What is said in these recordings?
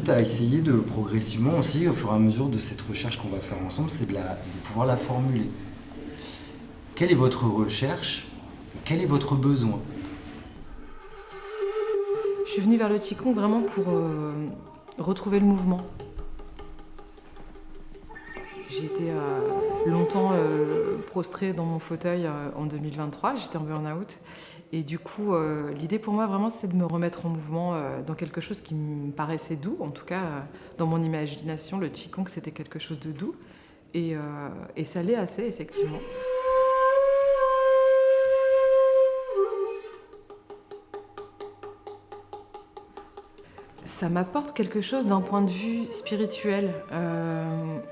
t'invite à essayer de progressivement aussi, au fur et à mesure de cette recherche qu'on va faire ensemble, c'est de pouvoir la formuler. Quelle est votre recherche? Quel est votre besoin? Je suis venue vers le Qigong vraiment pour retrouver le mouvement. J'ai été longtemps prostrée dans mon fauteuil en 2023, j'étais en burn-out. Et du coup, l'idée pour moi vraiment c'est de me remettre en mouvement dans quelque chose qui me paraissait doux. En tout cas, dans mon imagination, le Qigong c'était quelque chose de doux. Et ça l'est assez effectivement. Ça m'apporte quelque chose d'un point de vue spirituel,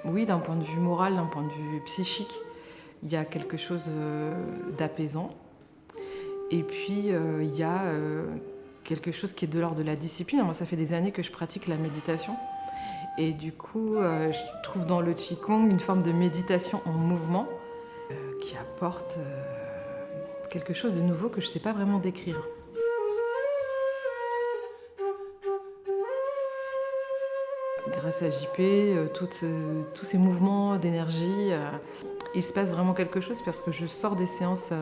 oui, d'un point de vue moral, d'un point de vue psychique. Il y a quelque chose d'apaisant. Et puis, il y a quelque chose qui est de l'ordre de la discipline. Moi, ça fait des années que je pratique la méditation. Et du coup, je trouve dans le Qigong une forme de méditation en mouvement qui apporte quelque chose de nouveau que je ne sais pas vraiment décrire. Grâce à JP, tous ces mouvements d'énergie, il se passe vraiment quelque chose parce que je sors des séances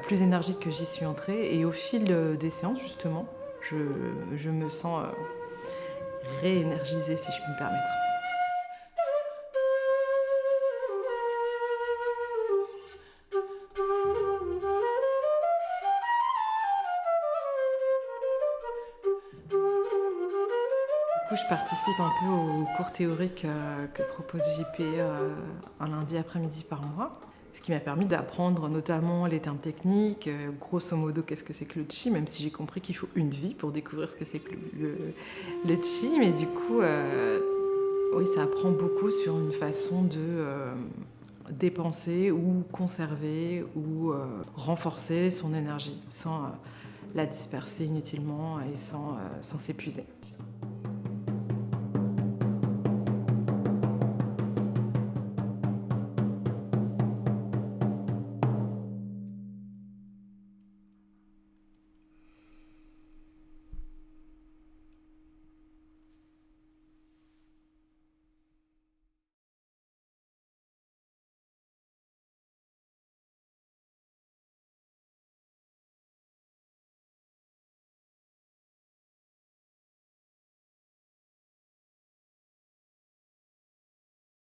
plus énergiques que j'y suis entrée et au fil des séances, justement, je me sens réénergisée, si je puis me permettre. Du coup, je participe un peu aux cours théoriques que propose JP un lundi après-midi par mois. Ce qui m'a permis d'apprendre notamment les termes techniques, grosso modo qu'est-ce que c'est que le Qi, même si j'ai compris qu'il faut une vie pour découvrir ce que c'est que le Qi. Mais du coup, oui, ça apprend beaucoup sur une façon de dépenser ou conserver ou renforcer son énergie sans la disperser inutilement et sans s'épuiser.